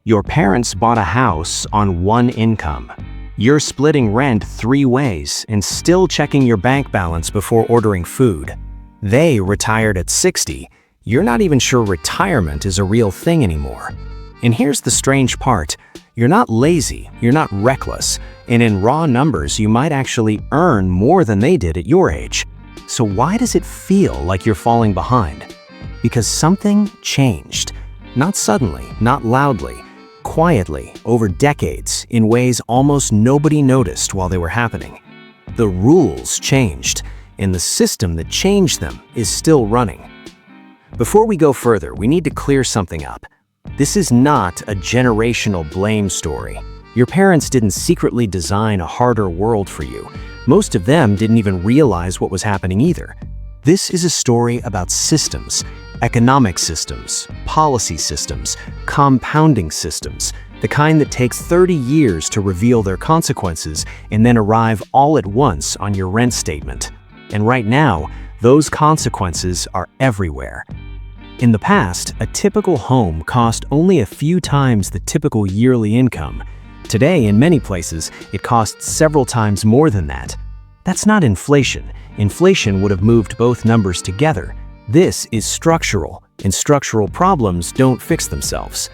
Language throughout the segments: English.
Your parents bought a house on one income. You're splitting rent 3 ways and still checking your bank balance before ordering food. They retired at 60. You're not even sure retirement is a real thing anymore. And here's the strange part. You're not lazy, you're not reckless, and in raw numbers you might actually earn more than they did at your age. So why does it feel like you're falling behind? Because something changed. Not suddenly, not loudly, quietly, over decades, in ways almost nobody noticed while they were happening. The rules changed, and the system that changed them is still running. Before we go further, we need to clear something up. This is not a generational blame story. Your parents didn't secretly design a harder world for you. Most of them didn't even realize what was happening either. This is a story about systems, economic systems, policy systems, compounding systems, the kind that takes 30 years to reveal their consequences and then arrive all at once on your rent statement. And right now, those consequences are everywhere. In the past, a typical home cost only a few times the typical yearly income. Today, in many places, it costs several times more than that. That's not inflation. Inflation would have moved both numbers together. This is structural, and structural problems don't fix themselves.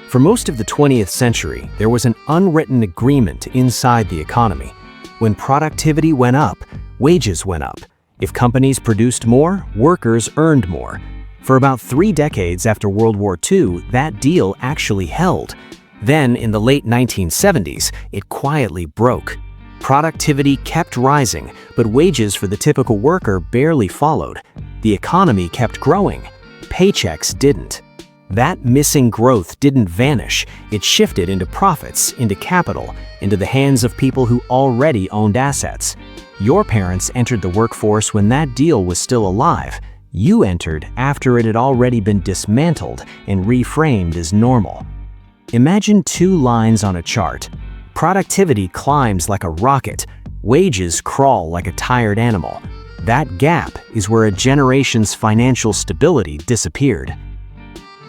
For most of the 20th century, there was an unwritten agreement inside the economy. When productivity went up, wages went up. If companies produced more, workers earned more. For about 3 decades after World War II, that deal actually held. Then, in the late 1970s, it quietly broke. Productivity kept rising, but wages for the typical worker barely followed. The economy kept growing. Paychecks didn't. That missing growth didn't vanish. It shifted into profits, into capital, into the hands of people who already owned assets. Your parents entered the workforce when that deal was still alive. You entered after it had already been dismantled and reframed as normal. Imagine 2 lines on a chart. Productivity climbs like a rocket. Wages crawl like a tired animal. That gap is where a generation's financial stability disappeared.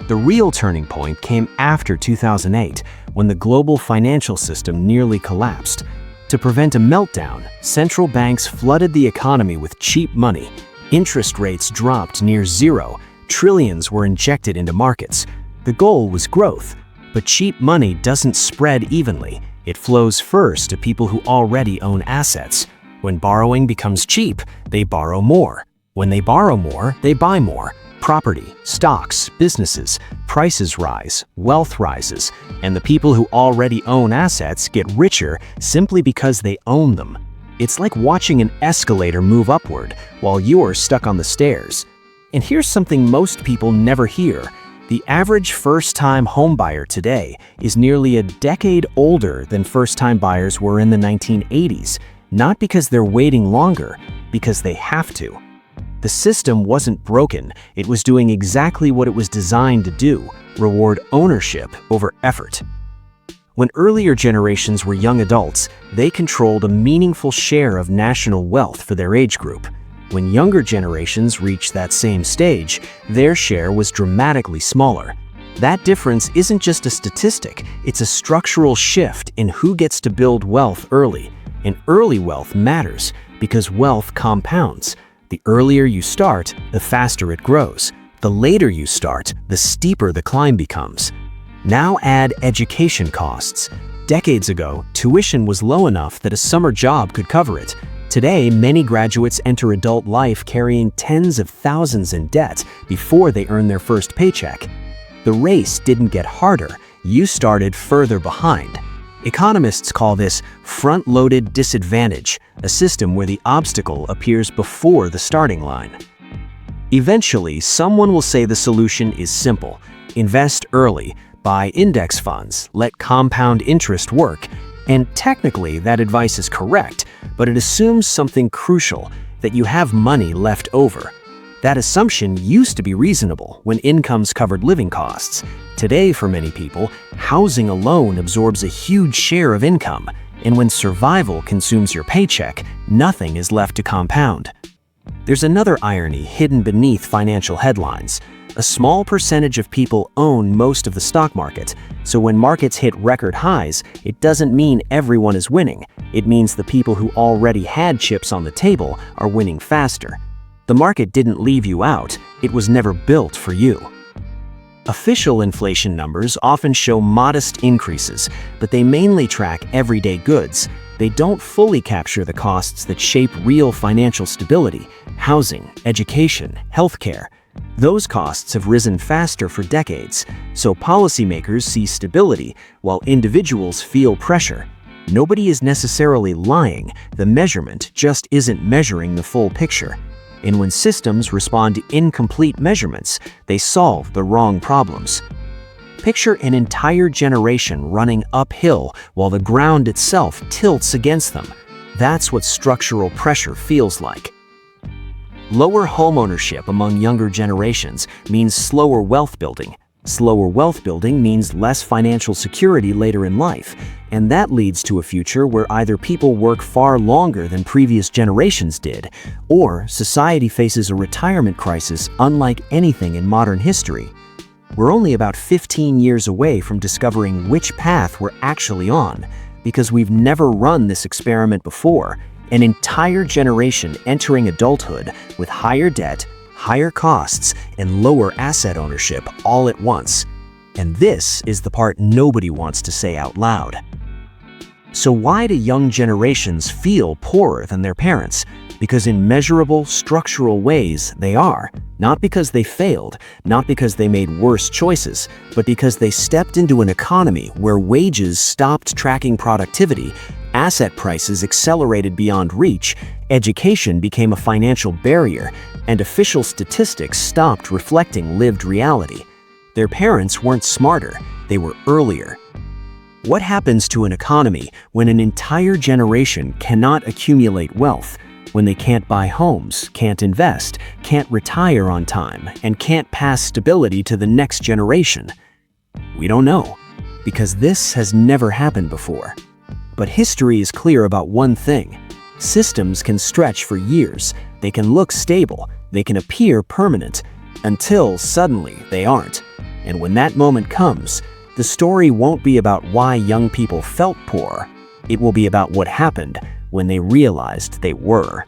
The real turning point came after 2008, when the global financial system nearly collapsed. To prevent a meltdown, central banks flooded the economy with cheap money. Interest rates dropped near zero. Trillions were injected into markets. The goal was growth. But cheap money doesn't spread evenly. It flows first to people who already own assets. When borrowing becomes cheap, they borrow more. When they borrow more, they buy more. Property, stocks, businesses, prices rise, wealth rises, and the people who already own assets get richer simply because they own them. It's like watching an escalator move upward while you're stuck on the stairs. And here's something most people never hear. The average first-time homebuyer today is nearly a decade older than first-time buyers were in the 1980s, not because they're waiting longer, because they have to. The system wasn't broken, it was doing exactly what it was designed to do, reward ownership over effort. When earlier generations were young adults, they controlled a meaningful share of national wealth for their age group. When younger generations reached that same stage, their share was dramatically smaller. That difference isn't just a statistic, it's a structural shift in who gets to build wealth early. And early wealth matters because wealth compounds. The earlier you start, the faster it grows. The later you start, the steeper the climb becomes. Now add education costs. Decades ago, tuition was low enough that a summer job could cover it. Today, many graduates enter adult life carrying tens of thousands in debt before they earn their first paycheck. The race didn't get harder, you started further behind. Economists call this front-loaded disadvantage, a system where the obstacle appears before the starting line. Eventually, someone will say the solution is simple. Invest early, buy index funds, let compound interest work. And technically, that advice is correct, but it assumes something crucial, that you have money left over. That assumption used to be reasonable when incomes covered living costs. Today, for many people, housing alone absorbs a huge share of income, and when survival consumes your paycheck, nothing is left to compound. There's another irony hidden beneath financial headlines. A small percentage of people own most of the stock market, so when markets hit record highs, it doesn't mean everyone is winning. It means the people who already had chips on the table are winning faster. The market didn't leave you out, it was never built for you. Official inflation numbers often show modest increases, but they mainly track everyday goods. They don't fully capture the costs that shape real financial stability: housing, education, healthcare. Those costs have risen faster for decades, so policymakers see stability while individuals feel pressure. Nobody is necessarily lying, the measurement just isn't measuring the full picture. And when systems respond to incomplete measurements, they solve the wrong problems. Picture an entire generation running uphill while the ground itself tilts against them. That's what structural pressure feels like. Lower homeownership among younger generations means slower wealth building. Slower wealth building means less financial security later in life, and that leads to a future where either people work far longer than previous generations did, or society faces a retirement crisis unlike anything in modern history. We're only about 15 years away from discovering which path we're actually on, because we've never run this experiment before. An entire generation entering adulthood with higher debt, higher costs, and lower asset ownership all at once. And this is the part nobody wants to say out loud. So why do young generations feel poorer than their parents? Because in measurable, structural ways they are. Not because they failed, not because they made worse choices, but because they stepped into an economy where wages stopped tracking productivity, asset prices accelerated beyond reach, education became a financial barrier, and official statistics stopped reflecting lived reality. Their parents weren't smarter, they were earlier. What happens to an economy when an entire generation cannot accumulate wealth? When they can't buy homes, can't invest, can't retire on time, and can't pass stability to the next generation? We don't know, because this has never happened before. But history is clear about one thing: systems can stretch for years, they can look stable, they can appear permanent, until suddenly they aren't. And when that moment comes, the story won't be about why young people felt poor. It will be about what happened when they realized they were.